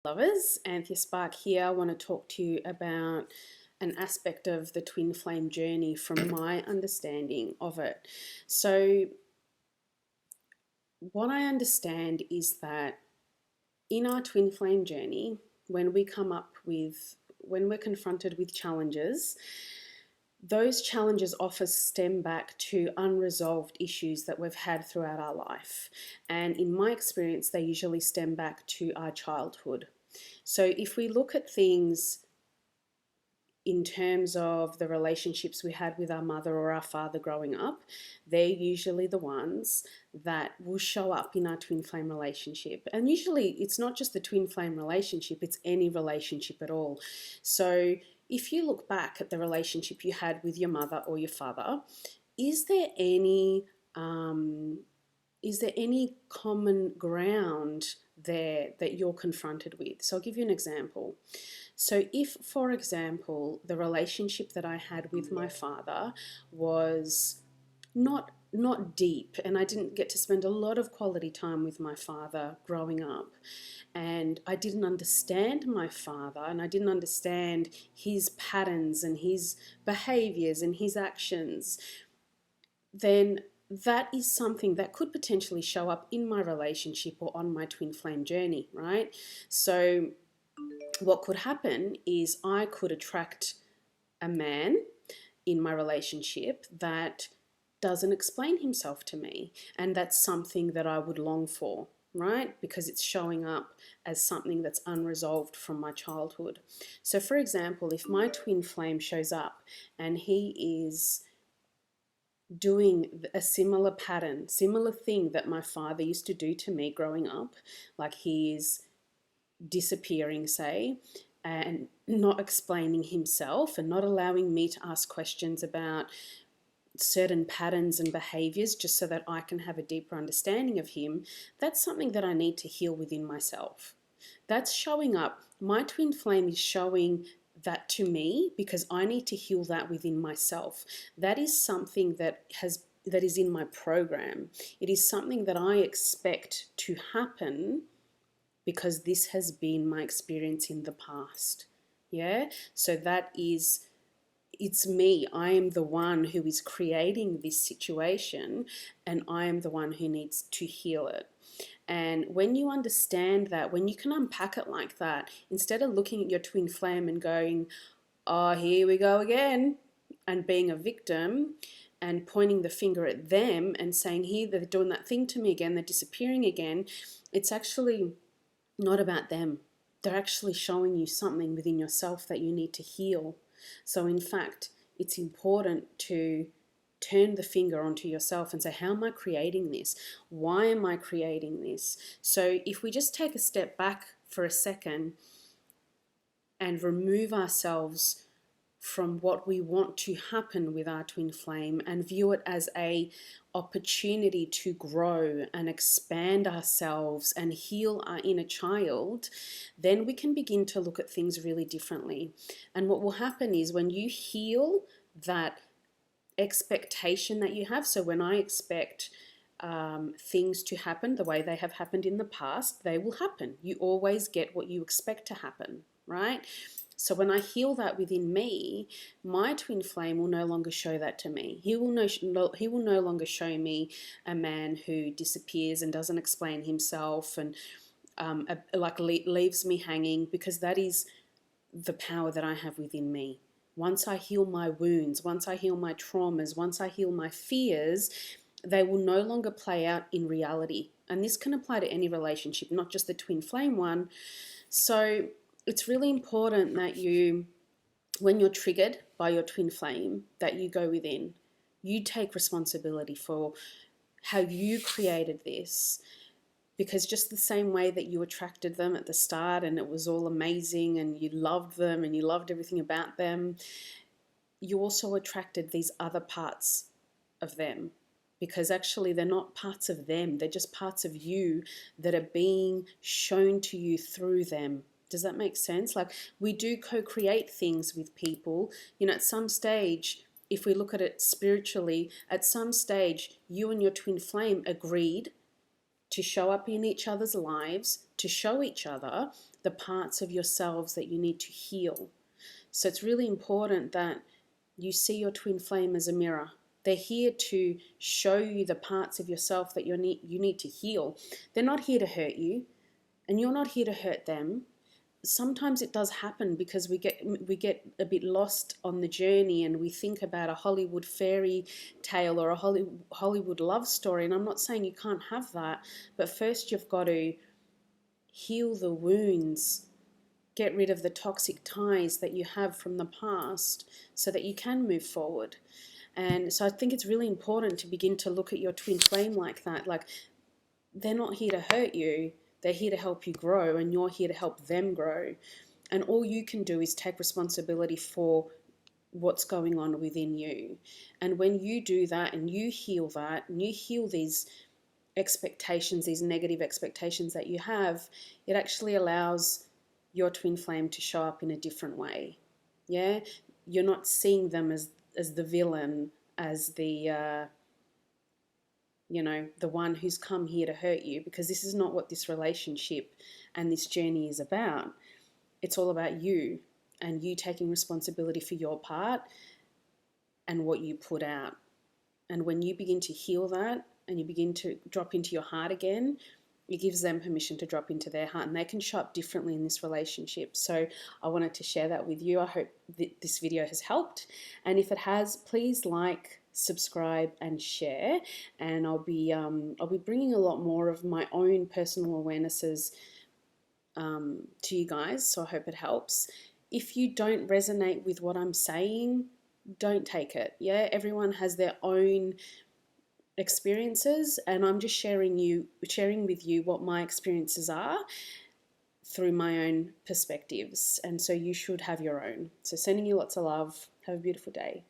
Lovers, Anthea Spark here. I want to talk to you about an aspect of the twin flame journey from my understanding of it. So, what I understand is that in our twin flame journey, when we're confronted with challenges, those challenges often stem back to unresolved issues that we've had throughout our life. And in my experience, they usually stem back to our childhood. So if we look at things in terms of the relationships we had with our mother or our father growing up, they're usually the ones that will show up in our twin flame relationship. And usually it's not just the twin flame relationship, it's any relationship at all. So if you look back at the relationship you had with your mother or your father, is there any common ground there that you're confronted with? So I'll give you an example. So if, for example, the relationship that I had with my father was not deep, and I didn't get to spend a lot of quality time with my father growing up, and I didn't understand my father, and I didn't understand his patterns and his behaviors and his actions, then that is something that could potentially show up in my relationship or on my twin flame journey, right? So what could happen is I could attract a man in my relationship that doesn't explain himself to me, and that's something that I would long for, right? Because it's showing up as something that's unresolved from my childhood. So for example, if my twin flame shows up and he is doing a similar pattern, similar thing that my father used to do to me growing up, like he is disappearing, say, and not explaining himself and not allowing me to ask questions about certain patterns and behaviors just so that I can have a deeper understanding of him, that's something that I need to heal within myself. That's showing up. My twin flame is showing that to me because I need to heal that within myself. That is something that is in my program. It is something that I expect to happen because this has been my experience in the past. Yeah? So it's me. I am the one who is creating this situation, and I am the one who needs to heal it. And when you understand that, when you can unpack it like that, instead of looking at your twin flame and going, oh, here we go again, and being a victim and pointing the finger at them and saying, here, they're doing that thing to me again, they're disappearing again, it's actually not about them. They're actually showing you something within yourself that you need to heal. So in fact, it's important to turn the finger onto yourself and say, how am I creating this? Why am I creating this? So if we just take a step back for a second and remove ourselves from what we want to happen with our twin flame and view it as a opportunity to grow and expand ourselves and heal our inner child, then we can begin to look at things really differently. And what will happen is when you heal that expectation that you have, so when I expect things to happen the way they have happened in the past, they will happen. You always get what you expect to happen, right? So when I heal that within me, my twin flame will no longer show that to me. He will no longer show me a man who disappears and doesn't explain himself and leaves me hanging, because that is the power that I have within me. Once I heal my wounds, once I heal my traumas, once I heal my fears, they will no longer play out in reality. And this can apply to any relationship, not just the twin flame one. So it's really important that when you're triggered by your twin flame, that you go within. You take responsibility for how you created this. Because just the same way that you attracted them at the start and it was all amazing and you loved them and you loved everything about them, you also attracted these other parts of them. Because actually they're not parts of them, they're just parts of you that are being shown to you through them. Does that make sense? Like, we do co-create things with people. At some stage, if we look at it spiritually, at some stage, you and your twin flame agreed to show up in each other's lives to show each other the parts of yourselves that you need to heal. So it's really important that you see your twin flame as a mirror. They're here to show you the parts of yourself that you need to heal. They're not here to hurt you, and you're not here to hurt them. Sometimes it does happen because we get a bit lost on the journey, and we think about a Hollywood fairy tale or a Hollywood love story. And I'm not saying you can't have that, but first you've got to heal the wounds, get rid of the toxic ties that you have from the past so that you can move forward. And so I think it's really important to begin to look at your twin flame like that. Like, they're not here to hurt you. They're here to help you grow, and you're here to help them grow. And all you can do is take responsibility for what's going on within you. And when you do that and you heal that, and you heal these expectations, these negative expectations that you have, it actually allows your twin flame to show up in a different way. Yeah? You're not seeing them as the villain, as the the one who's come here to hurt you, because this is not what this relationship and this journey is about. It's all about you and you taking responsibility for your part and what you put out. And when you begin to heal that and you begin to drop into your heart again, it gives them permission to drop into their heart, and they can show up differently in this relationship. So I wanted to share that with you. I hope that this video has helped. And if it has, please like, subscribe and share. And I'll be bringing a lot more of my own personal awarenesses to you guys. So I hope it helps. If you don't resonate with what I'm saying, don't take it. Yeah, everyone has their own experiences, and I'm just sharing with you what my experiences are through my own perspectives, and so you should have your own. So sending you lots of love. Have a beautiful day.